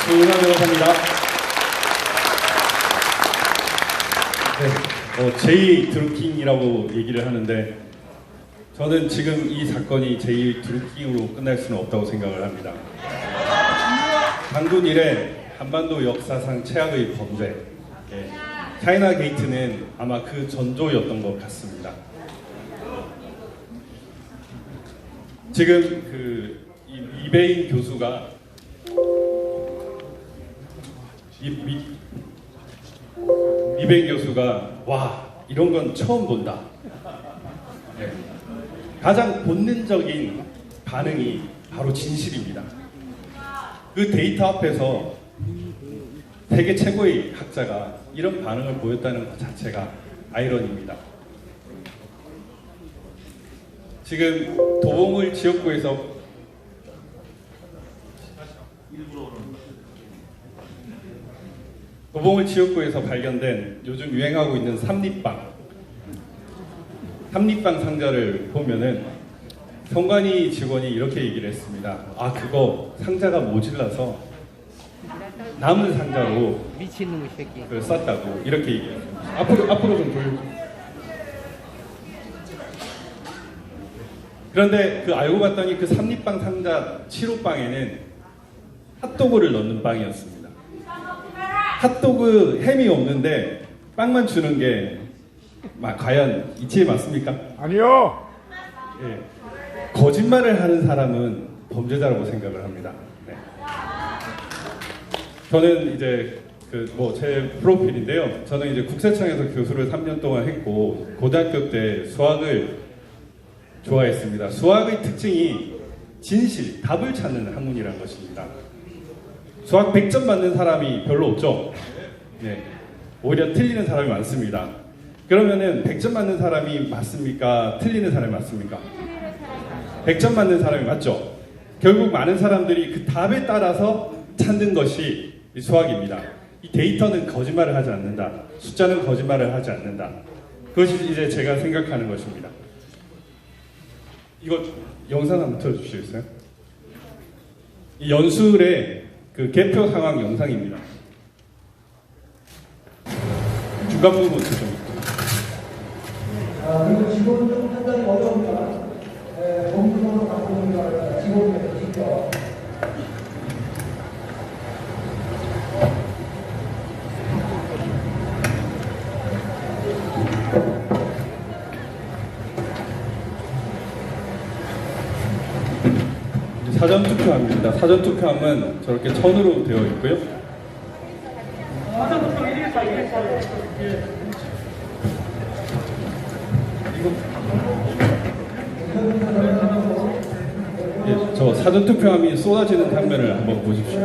조은하 변호사입니다. 네, 제이 드루킹이라고 얘기를 하는데 저는 지금 이 사건이 제이 드루킹으로 끝날 수는 없다고 생각을 합니다. 단군 이래 한반도 역사상 최악의 범죄, 차이나 게이트는 아마 그 전조였던 것 같습니다. 지금 이배인 교수가 이배인 교수가 와 이런 건 처음 본다. 네. 가장 본능적인 반응이 바로 진실입니다. 그 데이터 앞에서 세계 최고의 학자가 이런 반응을 보였다는 것 자체가 아이러니입니다. 지금 도봉을 지역구에서 발견된 요즘 유행하고 있는 삼립방 상자를 보면은 성관이 직원이 이렇게 얘기를 했습니다. 아 그거 상자가 모질라서 남은 상자로 미친놈의 새끼 그걸 쌌다고 이렇게 얘기했습니다. 앞으로 좀 보여줘. 그런데 그 알고 봤더니 그 삼립빵 상자 7호빵에는 핫도그를 넣는 빵이었습니다. 핫도그 햄이 없는데 빵만 주는 게 과연 이치에 맞습니까? 아니요. 예. 거짓말을 하는 사람은 범죄자라고 생각을 합니다. 네. 저는 이제 제 프로필인데요. 저는 이제 국세청에서 교수를 3년 동안 했고 고등학교 때 수학을 좋아했습니다. 수학의 특징이 진실, 답을 찾는 학문이라는 것입니다. 수학 100점 맞는 사람이 별로 없죠. 네. 오히려 틀리는 사람이 많습니다. 그러면은 100점 맞는 사람이 맞습니까? 틀리는 사람이 맞습니까? 100점 맞는 사람이 맞죠. 결국 많은 사람들이 그 답에 따라서 찾는 것이 수학입니다. 이 데이터는 거짓말을 하지 않는다. 숫자는 거짓말을 하지 않는다. 그것이 이제 제가 생각하는 것입니다. 이거 영상 한번 틀어주시겠어요? 이 연술의 그 개표 상황 영상입니다. 중간 부분 좀. 그리고 직원은 상당히 어려우니까 공부성으로 갖고 오는 걸 직원에서 직접 사전투표함입니다. 사전투표함은 저렇게 천으로 되어 있고요. 저 사전투표함이 쏟아지는 장면을 한번 보십시오.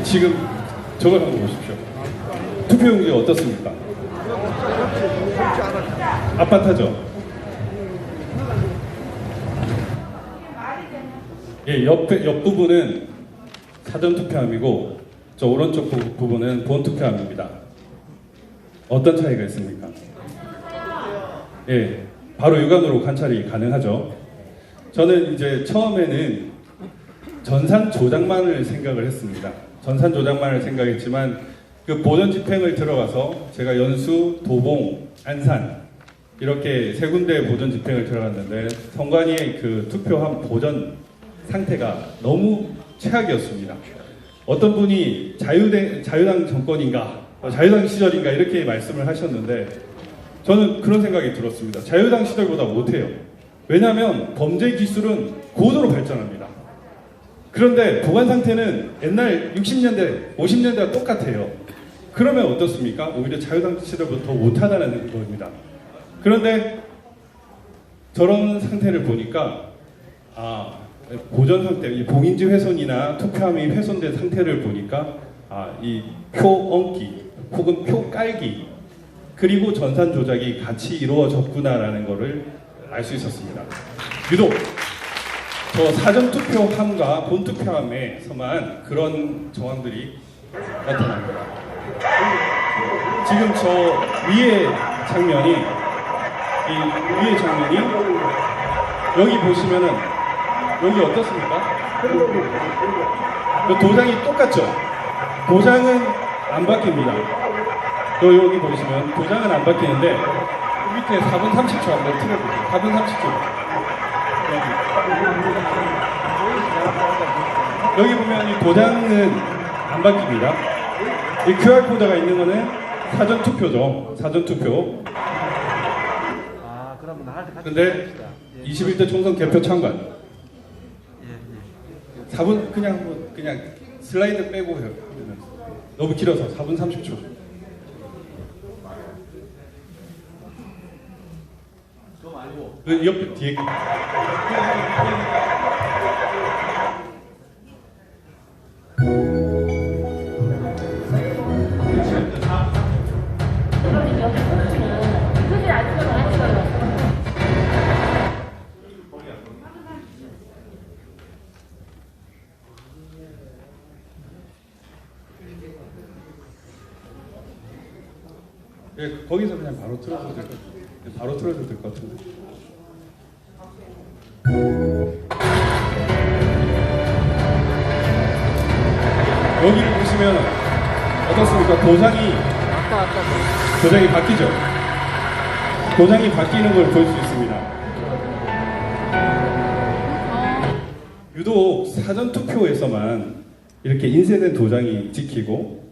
지금 저걸 한번 보십시오. 투표용지 어떻습니까? апат하죠? 옆 부분은 사전투표함이고 저 오른쪽 부분은 본투표함입니다. 어떤 차이가 있습니까? 바로 육안으로 관찰이 가능하죠. 저는 이제 처음에는 전산 조작만을 생각을 했습니다. 전산 조작만을 생각했지만 그 보전 집행을 들어가서 제가 연수, 도봉, 안산 이렇게 세 군데 보전 집행을 들어갔는데 성관이의 그 투표함 보전 상태가 너무 최악이었습니다. 어떤 분이 자유당 정권인가 자유당 시절인가 이렇게 말씀을 하셨는데 저는 그런 생각이 들었습니다. 자유당 시절보다 못해요. 왜냐하면 범죄 기술은 고도로 발전합니다. 그런데 보관 상태는 옛날 60년대, 50년대와 똑같아요. 그러면 어떻습니까? 오히려 자유당 시절보다 더 못하다는 겁니다. 그런데 저런 상태를 보니까 보전 상태, 이 봉인지 훼손이나 투표함이 훼손된 상태를 보니까 이 표 얹기 혹은 표 깔기 그리고 전산 조작이 같이 이루어졌구나라는 것을 알 수 있었습니다. 유독 저 사전투표함과 본투표함에서만 그런 정황들이 나타납니다. 지금 저 위에 장면이 여기 보시면은 여기 어떻습니까? 도장이 똑같죠? 도장은 안 바뀝니다. 여기 보시면 도장은 안 바뀌는데 밑에 4분 30초 한번 틀어볼게요. 4분 30초. 여기 보면 이 도장은 안 바뀝니다. 이 QR코드가 있는 거는 사전투표죠. 사전투표. 그러면 나한테 같이 근데 21대 총선 개표 참관. 4분 그냥 슬라이드 빼고 해요. 너무 길어서 4분 30초. 그 옆에 뒤에 거기서 그냥 바로 틀어도 될 것 같아요. 바로 틀어도 될 것 같은데. 여기를 보시면 어떻습니까? 도장이 바뀌죠? 도장이 바뀌는 걸 볼 수 있습니다. 유독 사전투표에서만 이렇게 인쇄된 도장이 찍히고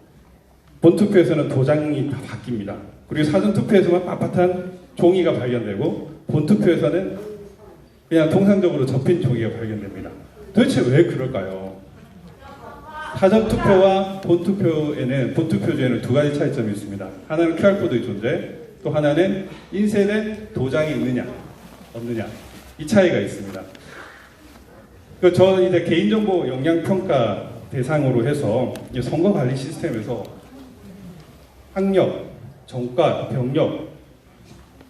본투표에서는 도장이 다 바뀝니다. 그리고 사전투표에서만 빳빳한 종이가 발견되고 본투표에서는 그냥 통상적으로 접힌 종이가 발견됩니다. 도대체 왜 그럴까요? 사전투표와 본투표제에는 두 가지 차이점이 있습니다. 하나는 QR코드의 존재, 또 하나는 인쇄된 도장이 있느냐, 없느냐. 이 차이가 있습니다. 저 이제 개인정보 역량평가 대상으로 해서 선거관리 시스템에서 학력, 정과, 병력,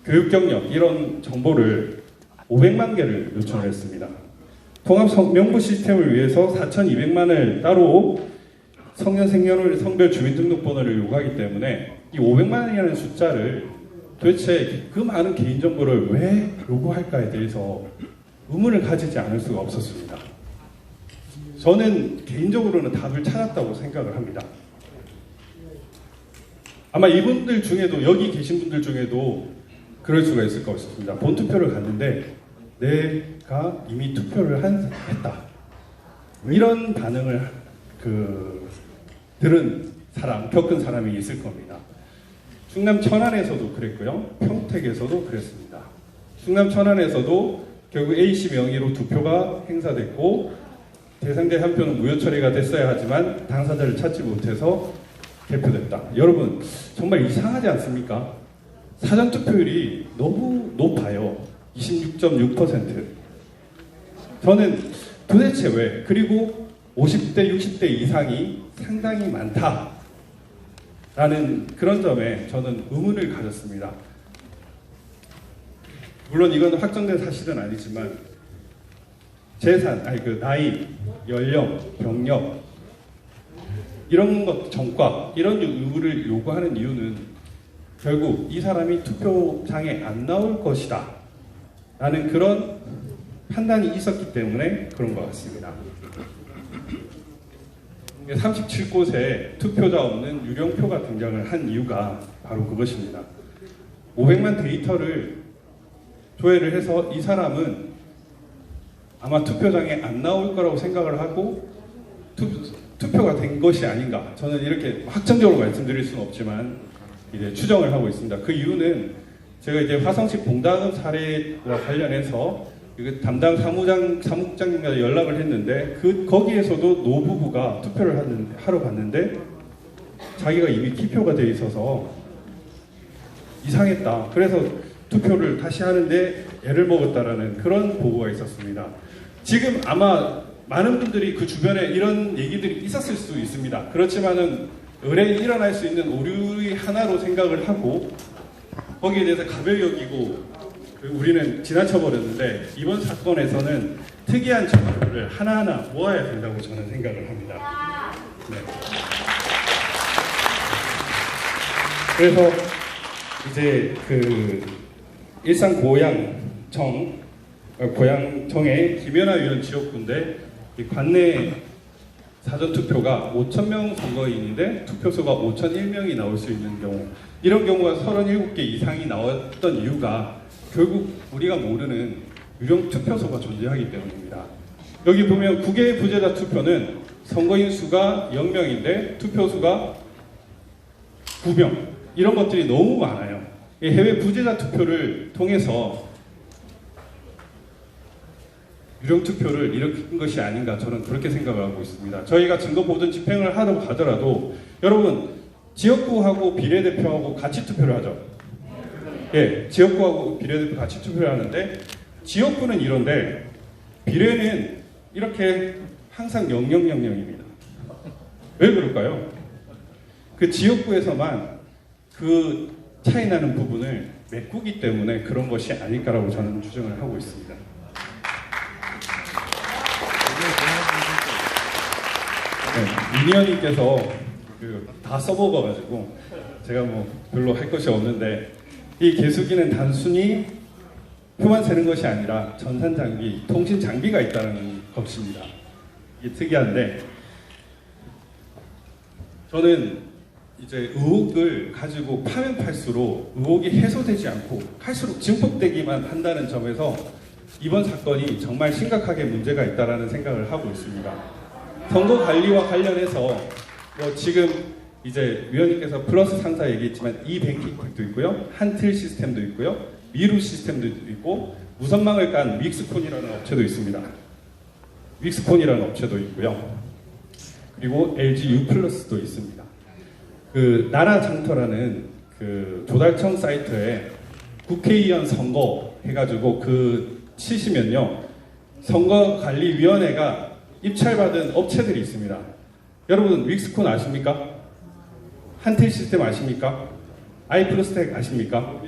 교육 경력 이런 정보를 500만 개를 요청을 했습니다. 통합 명부 시스템을 위해서 4,200만을 따로 성년 생년월 성별 주민등록번호를 요구하기 때문에 이 500만이라는 숫자를 도대체 그 많은 개인정보를 왜 요구할까에 대해서 의문을 가지지 않을 수가 없었습니다. 저는 개인적으로는 답을 찾았다고 생각을 합니다. 아마 이분들 중에도 여기 계신 분들 중에도 그럴 수가 있을 것 같습니다. 본투표를 갔는데 내가 이미 투표를 했다. 이런 반응을 들은 사람, 겪은 사람이 있을 겁니다. 충남 천안에서도 그랬고요. 평택에서도 그랬습니다. 충남 천안에서도 결국 A씨 명의로 두 표가 행사됐고 대상자 한 표는 무효 처리가 됐어야 하지만 당사자를 찾지 못해서 개표됐다. 여러분 정말 이상하지 않습니까? 사전투표율이 너무 높아요. 26.6%. 저는 도대체 왜, 그리고 50대, 60대 이상이 상당히 많다라는 그런 점에 저는 의문을 가졌습니다. 물론 이건 확정된 사실은 아니지만 나이, 연령, 병력 이런 것, 정과 이런 의무를 요구하는 이유는 결국 이 사람이 투표장에 안 나올 것이다 라는 그런 판단이 있었기 때문에 그런 것 같습니다. 37곳에 투표자 없는 유령표가 등장을 한 이유가 바로 그것입니다. 500만 데이터를 조회를 해서 이 사람은 아마 투표장에 안 나올 거라고 생각을 하고 투표가 된 것이 아닌가. 저는 이렇게 확정적으로 말씀드릴 수는 없지만 이제 추정을 하고 있습니다. 그 이유는 제가 이제 화성시 봉단읍 사례와 관련해서 담당 사무국장님과 연락을 했는데 거기에서도 노부부가 투표를 하러 갔는데 자기가 이미 기표가 돼 있어서 이상했다. 그래서 투표를 다시 하는데 애를 먹었다라는 그런 보고가 있었습니다. 지금 아마 많은 분들이 그 주변에 이런 얘기들이 있었을 수 있습니다. 그렇지만은 의뢰에 일어날 수 있는 오류의 하나로 생각을 하고 거기에 대해서 가벼이 여기고 우리는 지나쳐버렸는데 이번 사건에서는 특이한 정보를 하나하나 모아야 된다고 저는 생각을 합니다. 네. 그래서 이제 그 일산 고양정의 김연아 의원 지역구인데 이 관내 사전 투표가 5,000명 선거인인데 투표소가 5,001명이 나올 수 있는 경우, 이런 경우가 37개 이상이 나왔던 이유가 결국 우리가 모르는 유령 투표소가 존재하기 때문입니다. 여기 보면 9개의 부재자 투표는 선거인 수가 0명인데 투표수가 9명, 이런 것들이 너무 많아요. 이 해외 부재자 투표를 통해서 유령 투표를 일으킨 것이 아닌가, 저는 그렇게 생각을 하고 있습니다. 저희가 증거 보존 집행을 하더라도 여러분, 지역구하고 비례대표하고 같이 투표를 하죠. 예, 지역구하고 비례대표 같이 투표를 하는데 지역구는 이런데 비례는 이렇게 항상 0000입니다. 왜 그럴까요? 그 지역구에서만 그 차이 나는 부분을 메꾸기 때문에 그런 것이 아닐까라고 저는 주장을 하고 있습니다. 네, 미니언님께서 다 써먹어가지고 제가 뭐 별로 할 것이 없는데, 이 개수기는 단순히 표만 세는 것이 아니라 전산 장비, 통신 장비가 있다는 것입니다. 이게 특이한데, 저는 이제 의혹을 가지고 파면 팔수록 의혹이 해소되지 않고 할수록 증폭되기만 한다는 점에서 이번 사건이 정말 심각하게 문제가 있다라는 생각을 하고 있습니다. 선거 관리와 관련해서 뭐 지금 이제 위원님께서 플러스 상사 얘기했지만 이뱅킹도 있고요, 한틀 시스템도 있고요, 미루 시스템도 있고, 무선망을 깐 윅스콘이라는 업체도 있습니다. 윅스콘이라는 업체도 있고요. 그리고 LG U+도 있습니다. 그 나라장터라는 그 조달청 사이트에 국회의원 선거 해가지고 그 치시면요, 선거관리위원회가 입찰받은 업체들이 있습니다. 여러분, 윅스콘 아십니까? 한틀 시스템 아십니까? 아이플러스텍 아십니까?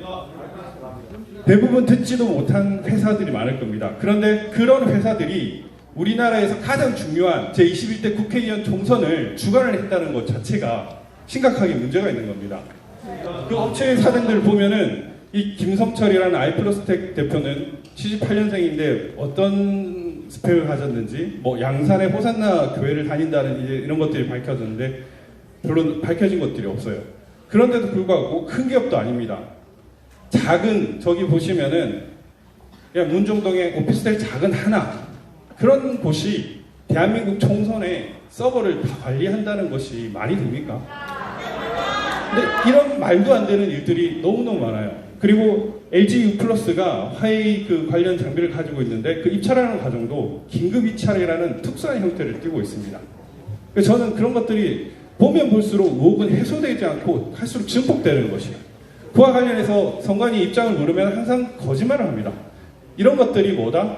대부분 듣지도 못한 회사들이 많을 겁니다. 그런데 그런 회사들이 우리나라에서 가장 중요한 제21대 국회의원 총선을 주관을 했다는 것 자체가 심각하게 문제가 있는 겁니다. 그 업체의 사장들을 보면은 이 김성철이라는 아이플러스텍 대표는 78년생인데 어떤 스펙을 가졌는지, 뭐 양산의 호산나 교회를 다닌다는 이런 것들이 밝혀졌는데 별로 밝혀진 것들이 없어요. 그런데도 불구하고 큰 기업도 아닙니다. 작은, 저기 보시면은 그냥 문종동에 오피스텔 작은 하나, 그런 곳이 대한민국 총선의 서버를 다 관리한다는 것이 말이 됩니까? 근데 이런 말도 안 되는 일들이 너무너무 많아요. 그리고 LG U+가 화웨이 그 관련 장비를 가지고 있는데 그 입찰하는 과정도 긴급 입찰이라는 특수한 형태를 띠고 있습니다. 그래서 저는 그런 것들이 보면 볼수록 의혹은 해소되지 않고 할수록 증폭되는 것이에요. 그와 관련해서 선관위 입장을 물으면 항상 거짓말을 합니다. 이런 것들이 뭐다?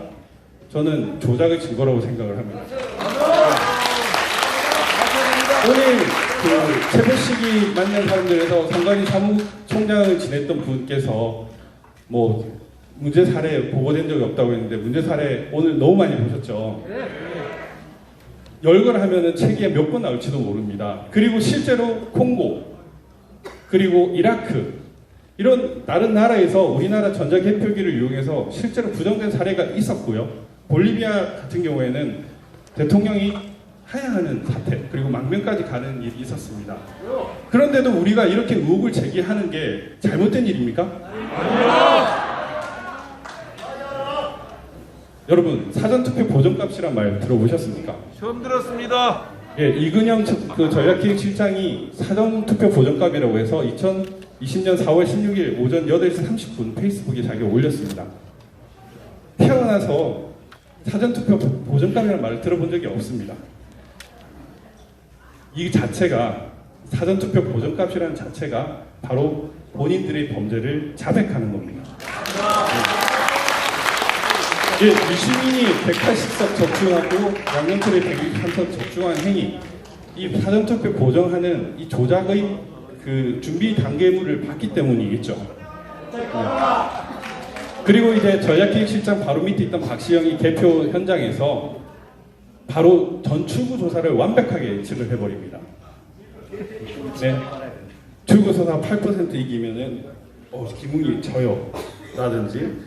저는 조작의 증거라고 생각을 합니다. 오늘 그 최고식이 만난 사람들에서 선관위 사무총장을 지냈던 분께서 뭐 문제 사례 보고된 적이 없다고 했는데, 문제 사례 오늘 너무 많이 보셨죠? 열거하면은 책에 몇 번 나올지도 모릅니다. 그리고 실제로 콩고, 그리고 이라크, 이런 다른 나라에서 우리나라 전자개표기를 이용해서 실제로 부정된 사례가 있었고요. 볼리비아 같은 경우에는 대통령이 하야하는 사태, 그리고 망명까지 가는 일이 있었습니다. 그런데도 우리가 이렇게 의혹을 제기하는 게 잘못된 일입니까? 여러분, 사전투표 보정값이란 말 들어보셨습니까? 처음 들었습니다. 예, 이근영 그 전략기획실장이 사전투표 보정값이라고 해서 2020년 4월 16일 오전 8시 30분 페이스북에 자기가 올렸습니다. 태어나서 사전투표 보정값이라는 말을 들어본 적이 없습니다. 이 자체가, 사전투표 보정값이라는 자체가 바로 본인들의 범죄를 자백하는 겁니다. 예, 유시민이 180석 적중하고 양명철이 163석 적중한 행위, 이 사전투표 보정하는 이 조작의 그 준비 단계물을 봤기 때문이겠죠. 네. 그리고 이제 전략기획실장 바로 밑에 있던 박시영이 개표 현장에서 바로 전 출구 조사를 완벽하게 예측을 해버립니다. 네. 줄거서다 8% 이기면은 기분이 져요 라든지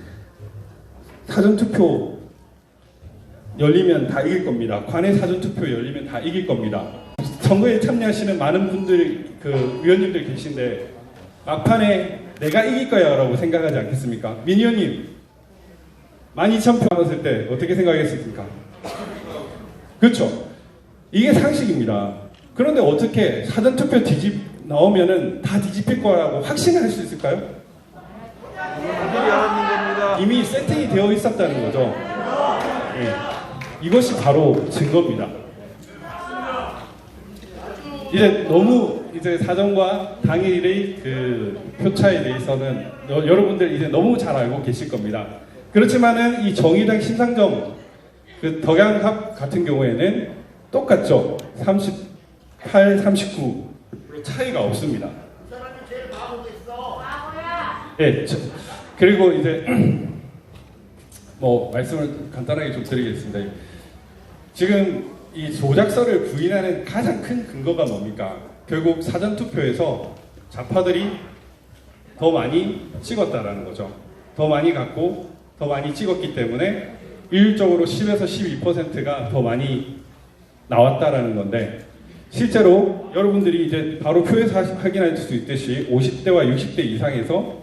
사전투표 열리면 다 이길 겁니다. 관내 사전투표 열리면 다 이길 겁니다. 선거에 참여하시는 많은 분들 위원님들 계신데 막판에 내가 이길 거야 라고 생각하지 않겠습니까? 민희 의원님 12,000표 남았을 때 어떻게 생각했습니까? 그렇죠. 이게 상식입니다. 그런데 어떻게 사전투표 나오면은 다 뒤집힐 거라고 확신할 수 있을까요? 이미 세팅이 되어 있었다는 거죠. 네. 이것이 바로 증거입니다. 이제 사전과 당일의 그 표차에 대해서는 여러분들 이제 너무 잘 알고 계실 겁니다. 그렇지만은 이 정의당 신상정 그 덕양갑 같은 경우에는 똑같죠. 38, 39 차이가 없습니다. 예, 그리고 이제 말씀을 간단하게 좀 드리겠습니다. 지금 이 조작설을 부인하는 가장 큰 근거가 뭡니까? 결국 사전투표에서 좌파들이 더 많이 찍었다라는 거죠. 더 많이 갖고 더 많이 찍었기 때문에 일률적으로 10에서 12%가 더 많이 나왔다라는 건데, 실제로 여러분들이 이제 바로 표에서 확인할 수 있듯이 50대와 60대 이상에서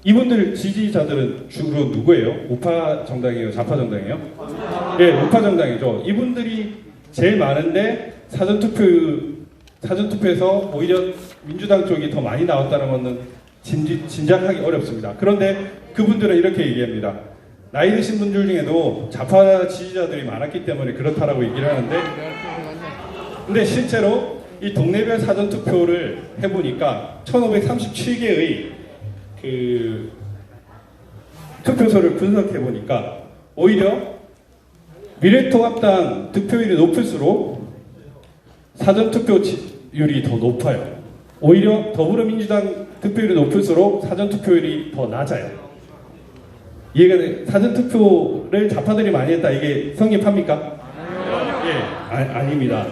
이분들 지지자들은 주로 누구예요? 우파 정당이에요? 좌파 정당이에요? 네, 우파 정당이죠. 이분들이 제일 많은데 사전투표에서 오히려 민주당 쪽이 더 많이 나왔다는 것은 진작하기 어렵습니다. 그런데 그분들은 이렇게 얘기합니다. 나이 드신 분들 중에도 좌파 지지자들이 많았기 때문에 그렇다라고 얘기를 하는데, 근데 실제로 이 동네별 사전투표를 해보니까 1537개의 그 투표소를 분석해보니까 오히려 미래통합당 득표율이 높을수록 사전투표율이 더 높아요. 오히려 더불어민주당 득표율이 높을수록 사전투표율이 더 낮아요. 이해가 사전투표를 좌파들이 많이 했다, 이게 성립합니까? 예, 아닙니다.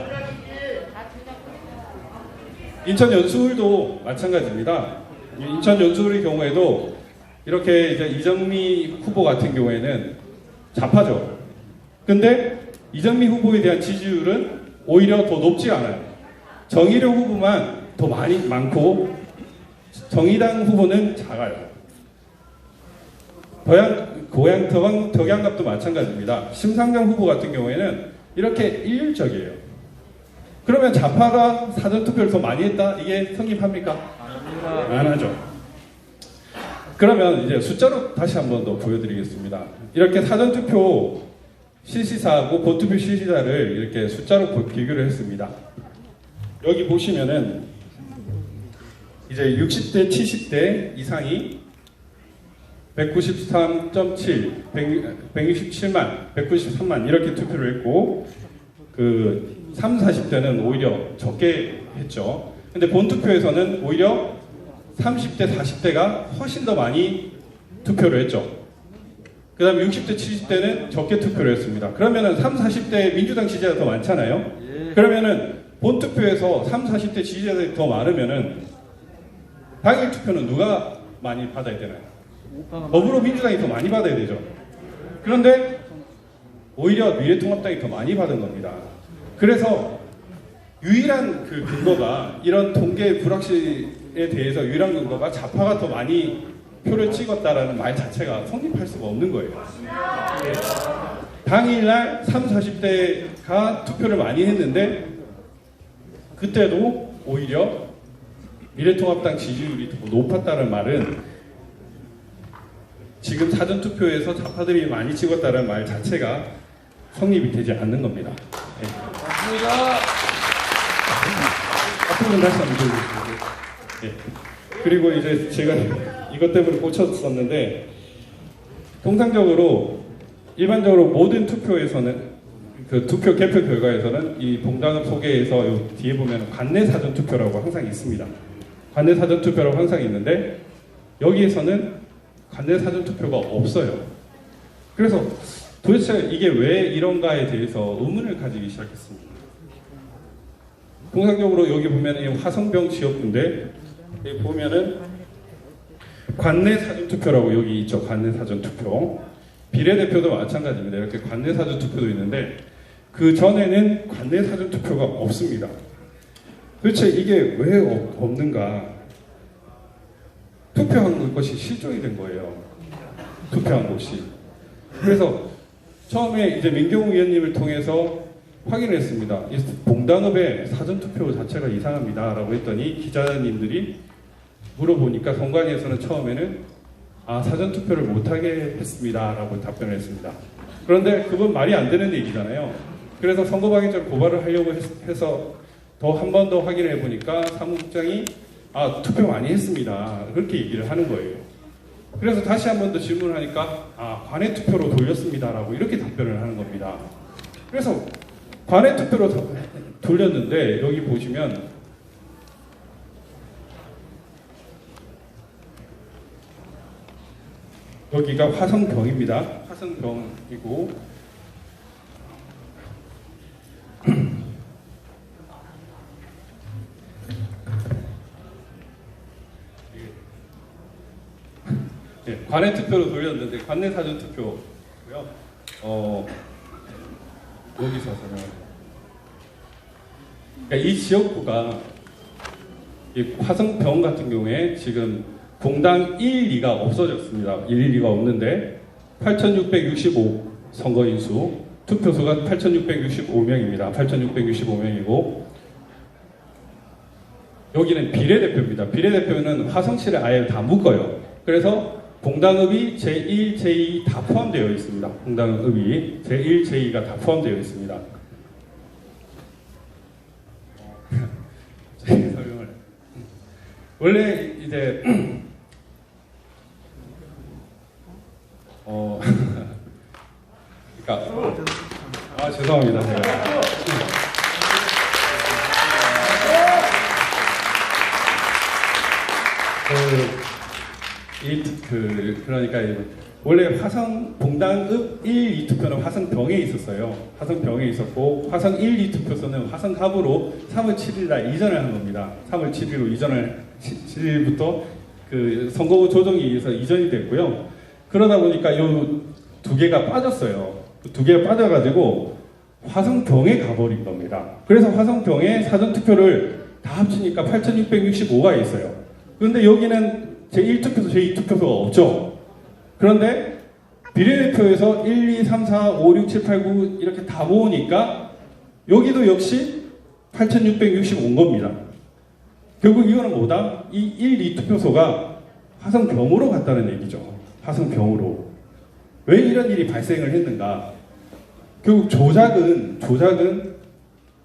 인천 연수울도 마찬가지입니다. 인천 연수울의 경우에도 이렇게 이제 이정미 후보 같은 경우에는 좌파죠. 근데 이정미 후보에 대한 지지율은 오히려 더 높지 않아요. 정의룡 후보만 더 많고 정의당 후보는 작아요. 덕양갑도 마찬가지입니다. 심상정 후보 같은 경우에는 이렇게 일률적이에요. 그러면 좌파가 사전투표를 더 많이 했다? 이게 성립합니까? 안 하죠. 그러면 이제 숫자로 다시 한 번 더 보여드리겠습니다. 이렇게 사전투표 실시사하고 본투표 실시사를 이렇게 숫자로 비교를 했습니다. 여기 보시면은 이제 60대, 70대 이상이 193.7, 167만, 193만 이렇게 투표를 했고, 그 30, 40대는 오히려 적게 했죠. 근데 본투표에서는 오히려 30대, 40대가 훨씬 더 많이 투표를 했죠. 그 다음에 60대, 70대는 적게 투표를 했습니다. 그러면은 30, 40대 민주당 지지자가 더 많잖아요. 그러면은 본투표에서 30, 40대 지지자들이 더 많으면은 당일 투표는 누가 많이 받아야 되나요? 더불어민주당이 더 많이 받아야 되죠. 그런데 오히려 미래통합당이 더 많이 받은 겁니다. 그래서 유일한 그 근거가, 이런 통계 불확실에 대해서 유일한 근거가 좌파가 더 많이 표를 찍었다라는 말 자체가 성립할 수가 없는 거예요. 당일날 30, 40대가 투표를 많이 했는데 그때도 오히려 미래통합당 지지율이 더 높았다는 말은 지금 사전투표에서 좌파들이 많이 찍었다는 말 자체가 성립이 되지 않는 겁니다. 네. 맞습니다. 앞으로는 다시 한번 보여주시죠. 네. 그리고 이제 제가 이것 때문에 꽂혔었는데, 통상적으로 일반적으로 모든 투표에서는, 그 투표 개표 결과에서는 이 봉당읍 소개에서 뒤에 보면 관내 사전투표라고 항상 있습니다. 관내 사전투표라고 항상 있는데 여기에서는 관내 사전투표가 없어요. 그래서 도대체 이게 왜 이런가에 대해서 의문을 가지기 시작했습니다. 통상적으로 여기 보면 이 화성병 지역구인데 여기 보면은 관내 사전투표라고 여기 있죠. 관내 사전투표. 비례대표도 마찬가지입니다. 이렇게 관내 사전투표도 있는데 그 전에는 관내 사전투표가 없습니다. 도대체 이게 왜 없는가? 투표한 것이 실종이 된 거예요. 투표한 것이. 그래서 처음에 이제 민경욱 위원님을 통해서 확인을 했습니다. 이 봉당읍의 사전투표 자체가 이상합니다라고 했더니 기자님들이 물어보니까 선관위에서는 처음에는 사전투표를 못하게 했습니다라고 답변을 했습니다. 그런데 그건 말이 안 되는 얘기잖아요. 그래서 선거방해죄 고발을 하려고 해서 더 한 번 더 확인을 해보니까 사무국장이 투표 많이 했습니다. 그렇게 얘기를 하는 거예요. 그래서 다시 한 번 더 질문을 하니까 관외 투표로 돌렸습니다라고 이렇게 답변을 하는 겁니다. 그래서 관외 투표로 돌렸는데 여기 보시면 여기가 화성병입니다. 화성병이고 네, 관외 투표로 돌렸는데 관내 사전 투표고요. 여기서 설명합니다. 그러니까 이 지역구가 이 화성병 같은 경우에 지금 공당 1, 2가 없어졌습니다. 1, 2가 없는데 8,665 선거인수, 투표수가 8,665명입니다. 8,665명이고 여기는 비례대표입니다. 비례대표는 화성시를 아예 다 묶어요. 그래서 봉당읍이 제1, 제2 다 포함되어 있습니다. 봉당읍이 제1, 제2가 다 포함되어 있습니다. 설명을 원래 이제 그러니까 죄송합니다 제가 그러니까 원래 화성 봉당읍 1, 2투표는 화성병에 있었어요. 화성병에 있었고 화성 1, 2투표소는 화성갑으로 3월 7일 날 이전을 한 겁니다. 3월 7일로 이전을 7일부터 그 선거구 조정에 의해서 이전이 됐고요. 그러다 보니까 이 두 개가 빠졌어요. 두 개가 빠져가지고 화성병에 가버린 겁니다. 그래서 화성병에 사전투표를 다 합치니까 8,665가 있어요. 그런데 여기는 제1투표소, 제2투표소가 없죠. 그런데 비례대표에서 1, 2, 3, 4, 5, 6, 7, 8, 9 이렇게 다 모으니까 여기도 역시 8,665인 겁니다. 결국 이거는 뭐다? 이 1, 2투표소가 화성병으로 갔다는 얘기죠. 화성병으로. 왜 이런 일이 발생을 했는가? 결국 조작은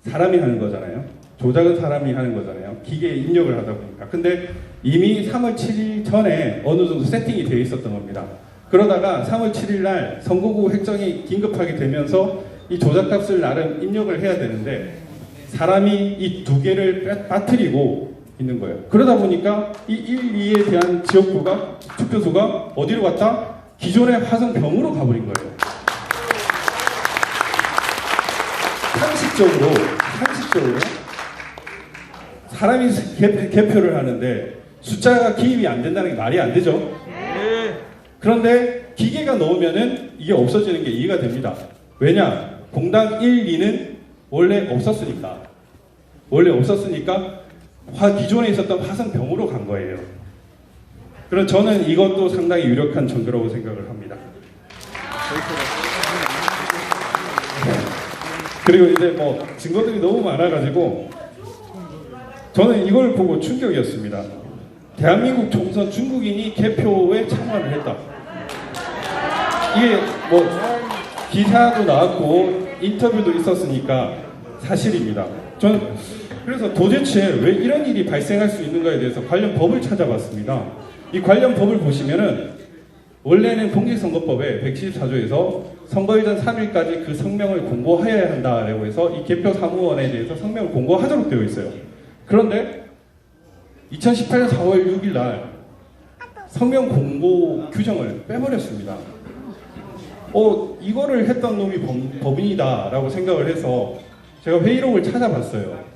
사람이 하는 거잖아요. 조작은 사람이 하는 거잖아요. 기계에 입력을 하다 보니까. 근데 이미 3월 7일 전에 어느 정도 세팅이 되어 있었던 겁니다. 그러다가 3월 7일 날 선거구 획정이 긴급하게 되면서 이 조작값을 나름 입력을 해야 되는데 사람이 이 두 개를 빠뜨리고 있는 거예요. 그러다 보니까 이 1, 2에 대한 지역구가 투표수가 어디로 갔다? 기존의 화성병으로 가버린 거예요. 상식적으로 사람이 개표를 하는데 숫자가 기입이 안 된다는 게 말이 안 되죠. 그런데 기계가 넣으면은 이게 없어지는 게 이해가 됩니다. 왜냐? 공당 1, 2는 원래 없었으니까 기존에 있었던 화성병으로 간 거예요. 그럼 저는 이것도 상당히 유력한 전조라고 생각을 합니다. 그리고 이제 뭐 증거들이 너무 많아가지고 저는 이걸 보고 충격이었습니다. 대한민국 총선 중국인이 개표에 참가를 했다. 이게 뭐 기사도 나왔고 인터뷰도 있었으니까 사실입니다. 저는 그래서 도대체 왜 이런 일이 발생할 수 있는가에 대해서 관련 법을 찾아봤습니다. 이 관련 법을 보시면은 원래는 공직선거법에 174조에서 선거일 전 3일까지 그 성명을 공고하여야 한다라고 해서 이 개표 사무원에 대해서 성명을 공고하도록 되어 있어요. 그런데 2018년 4월 6일 날 성명 공고 규정을 빼버렸습니다. 이거를 했던 놈이 법인이다라고 생각을 해서 제가 회의록을 찾아봤어요.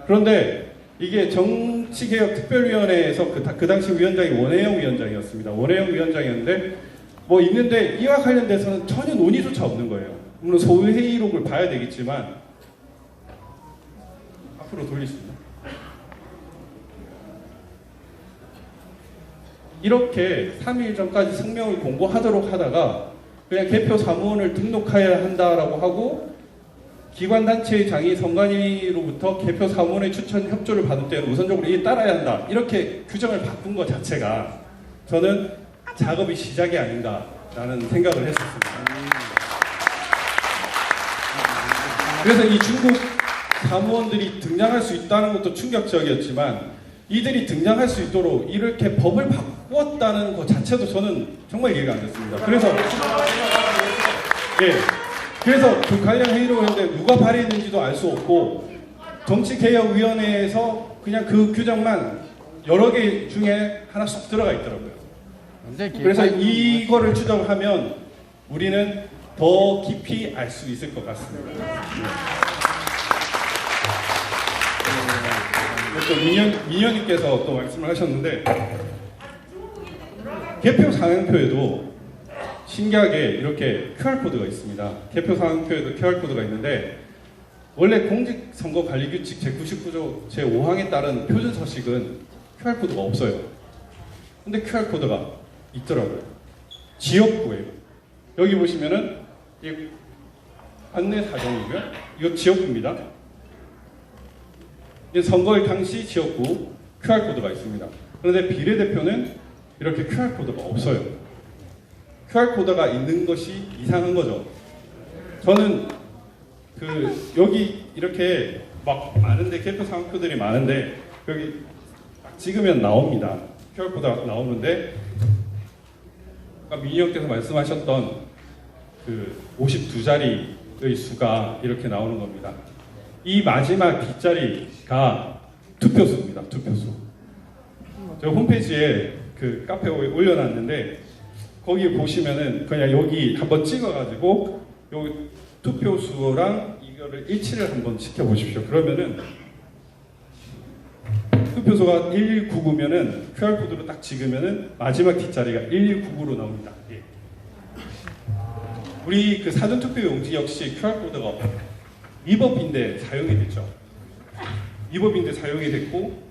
그런데 이게 정치개혁특별위원회에서 그 당시 위원장이 원혜영 위원장이었습니다. 원혜영 위원장이었는데 뭐 있는데 이와 관련돼서는 전혀 논의조차 없는 거예요. 물론 소회의록을 봐야 되겠지만 앞으로 돌릴 수 있나? 이렇게 3일 전까지 성명을 공고하도록 하다가 그냥 개표 사무원을 등록해야 한다라고 하고 기관단체의 장이 선관위로부터 개표 사무원의 추천 협조를 받을 때는 우선적으로 이에 따라야 한다. 이렇게 규정을 바꾼 것 자체가 저는 작업이 시작이 아닌가라는 생각을 했었습니다. 그래서 이 중국 사무원들이 등장할 수 있다는 것도 충격적이었지만 이들이 등장할 수 있도록 이렇게 법을 바꾸었다는 것 자체도 저는 정말 이해가 안 됐습니다. 그래서 그 관련 회의를 했는데 누가 발의했는지도 알 수 없고 정치개혁위원회에서 그냥 그 규정만 여러 개 중에 하나 쏙 들어가 있더라고요. 그래서 이거를 추적하면 우리는 더 깊이 알 수 있을 것 같습니다. 또 민현님께서 또 말씀을 하셨는데 개표 상황표에도 신기하게 이렇게 QR코드가 있습니다. 개표 상황표에도 QR코드가 있는데 원래 공직선거관리규칙 제99조 제5항에 따른 표준 서식은 QR코드가 없어요. 근데 QR코드가 있더라고요. 지역구예요. 여기 보시면은 이 안내 사정이고요. 이거 지역구입니다. 선거일 당시 지역구 QR코드가 있습니다. 그런데 비례대표는 이렇게 QR코드가 없어요. QR코드가 있는 것이 이상한 거죠. 저는 여기 이렇게 막 많은데 개표 상표들이 많은데 여기 딱 찍으면 나옵니다. QR코드가 나오는데 아까 민희형께서 말씀하셨던 그 52자리의 수가 이렇게 나오는 겁니다. 이 마지막 뒷자리가 투표수입니다. 투표수. 저 홈페이지에 그 카페에 올려놨는데 거기 보시면은 그냥 여기 한번 찍어가지고 요 투표수랑 이거를 일치를 한번 시켜보십시오. 그러면은 투표수가 1199면은 QR코드로 딱 찍으면은 마지막 뒷자리가 1199로 나옵니다. 예. 우리 그 사전투표용지 역시 QR코드가 이 법인데 사용이 됐죠. 이 법인데 사용이 됐고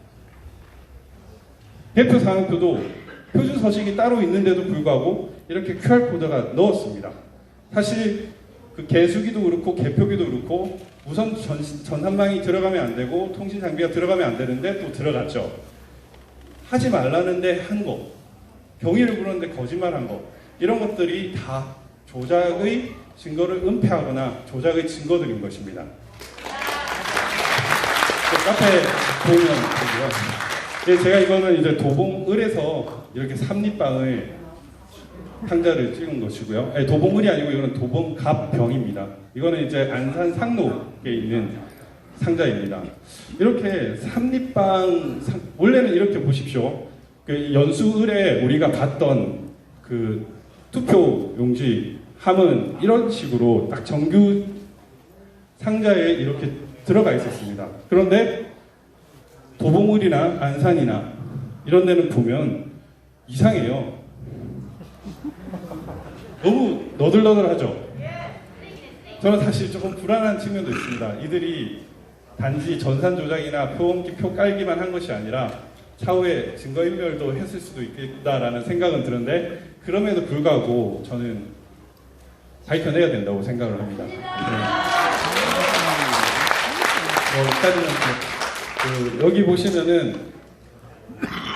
대표 상황표도 표준 서식이 따로 있는데도 불구하고 이렇게 QR코드가 넣었습니다. 사실 그 개수기도 그렇고 개표기도 그렇고 우선 전산망이 들어가면 안 되고 통신 장비가 들어가면 안 되는데 또 들어갔죠. 하지 말라는데 한 거, 경위를 물었는데 거짓말한 거, 이런 것들이 다 조작의 증거를 은폐하거나 조작의 증거들인 것입니다. 카페에 보면 되고요. 예, 제가 이거는 이제 도봉을에서 이렇게 삼립방을 상자를 찍은 것이고요. 아니, 도봉을이 아니고 이거는 도봉갑병입니다. 이거는 이제 안산 상록에 있는 상자입니다. 이렇게 삼립방 원래는 이렇게 보십시오. 그 연수을에 우리가 봤던 그 투표 용지 함은 이런 식으로 딱 정규 상자에 이렇게 들어가 있었습니다. 그런데 도봉을이나 안산이나 이런 데는 보면 이상해요. 너무 너덜너덜하죠. 저는 사실 조금 불안한 측면도 있습니다. 이들이 단지 전산 조작이나 표옮기 표 깔기만 한 것이 아니라 차후에 증거인멸도 했을 수도 있겠다라는 생각은 드는데 그럼에도 불구하고 저는 밝혀내야 된다고 생각을 합니다. 네. 여기 보시면은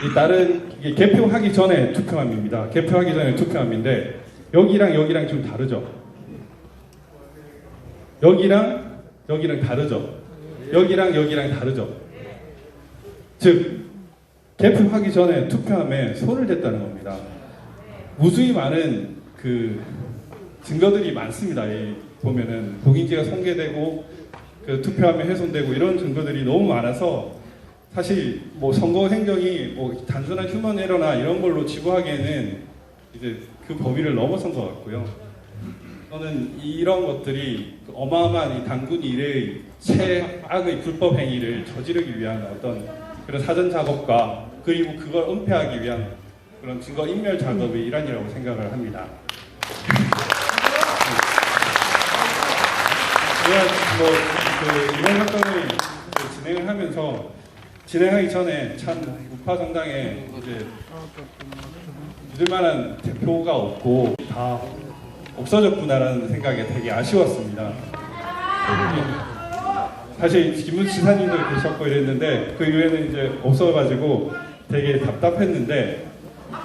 이 다른 이게 개표하기 전에 투표함입니다. 개표하기 전에 투표함인데 여기랑 여기랑 좀 다르죠. 여기랑 다르죠. 여기랑 다르죠. 즉 개표하기 전에 투표함에 손을 댔다는 겁니다. 무수히 많은 그 증거들이 많습니다. 보면은 복인지가 손괴되고 그 투표함이 훼손되고 이런 증거들이 너무 많아서 사실 뭐 선거 행정이 뭐 단순한 휴먼 에러나 이런 걸로 치부하기에는 이제 그 범위를 넘어선 것 같고요. 저는 이런 것들이 어마어마한 이 당군 일의 최악의 불법 행위를 저지르기 위한 어떤 그런 사전 작업과 그리고 그걸 은폐하기 위한 그런 증거 인멸 작업의 일환이라고 생각을 합니다. 제가 이번 사건을 진행을 하면서 진행하기 전에 참 우파 정당에 이제 믿을 만한 대표가 없고 다 없어졌구나라는 생각에 되게 아쉬웠습니다. 사실 김문수 지사님도 계셨고 이랬는데 그 이후에는 이제 없어가지고 되게 답답했는데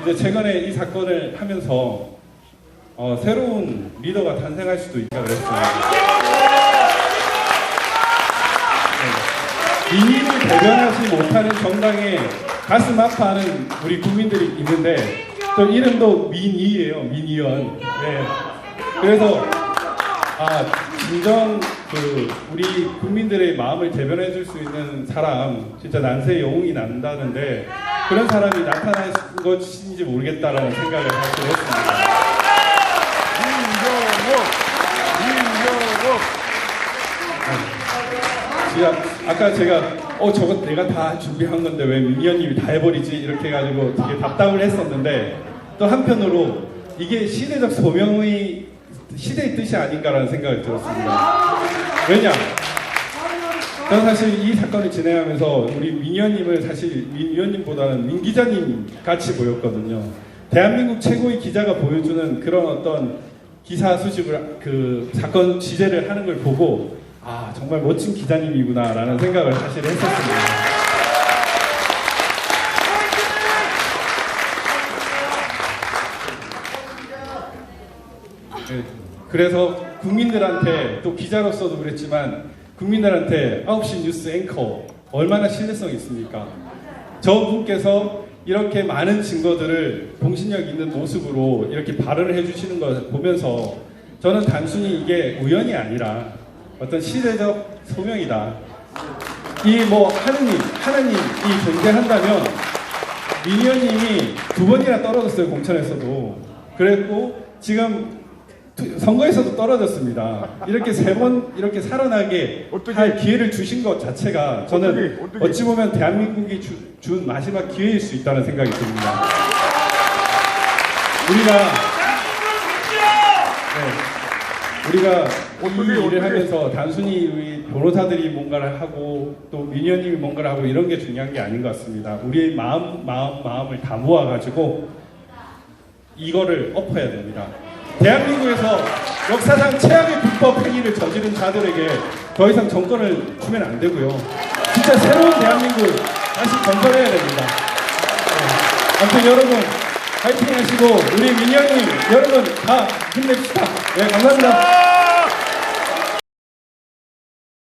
이제 최근에 이 사건을 하면서 새로운 리더가 탄생할 수도 있다 그랬어요. 민의를 대변하지 못하는 정당에 가슴 아파하는 우리 국민들이 있는데 또 이름도 민의예요. 민의원. 네. 그래서 진정 우리 국민들의 마음을 대변해 줄 수 있는 사람 진짜 난세의 영웅이 난다는데 그런 사람이 나타날 것인지 모르겠다라는 생각을 사실 했습니다. 아까 제가 저거 내가 다 준비한 건데 왜 민의원님이 다 해버리지 이렇게 해가지고 되게 답답을 했었는데 또 한편으로 이게 시대적 소명의 시대의 뜻이 아닌가라는 생각을 들었습니다. 왜냐? 저는 사실 이 사건을 진행하면서 우리 민 의원님을 사실 민 의원님보다는 민 기자님 같이 보였거든요. 대한민국 최고의 기자가 보여주는 그런 어떤 기사 수집을 그 사건 취재를 하는 걸 보고 정말 멋진 기자님이구나라는 생각을 사실 했었습니다. 네, 그래서 국민들한테 또 기자로서도 그랬지만 국민들한테 9시 뉴스 앵커 얼마나 신뢰성이 있습니까? 저분께서 이렇게 많은 증거들을 공신력 있는 모습으로 이렇게 발언을 해주시는 걸 보면서 저는 단순히 이게 우연이 아니라 어떤 시대적 소명이다. 하나님이 존재한다면 민 의원님이 2번이나 떨어졌어요. 공천에서도. 그랬고 지금 선거에서도 떨어졌습니다. 이렇게 3번 이렇게 살아나게 할 기회를 주신 것 자체가 저는 어찌 보면 대한민국이 준 마지막 기회일 수 있다는 생각이 듭니다. 우리가 이 일을 하면서 단순히 우리 변호사들이 뭔가를 하고 또 민 의원님이 뭔가를 하고 이런 게 중요한 게 아닌 것 같습니다. 우리의 마음을 다 모아가지고 이거를 엎어야 됩니다. 대한민국에서 역사상 최악의 불법 행위를 저지른 자들에게 더 이상 정권을 주면 안 되고요. 진짜 새로운 대한민국을 다시 건설해야 됩니다. 아무튼 여러분 파이팅 하시고 우리 민 의원님 여러분 다 힘냅시다. 네, 감사합니다.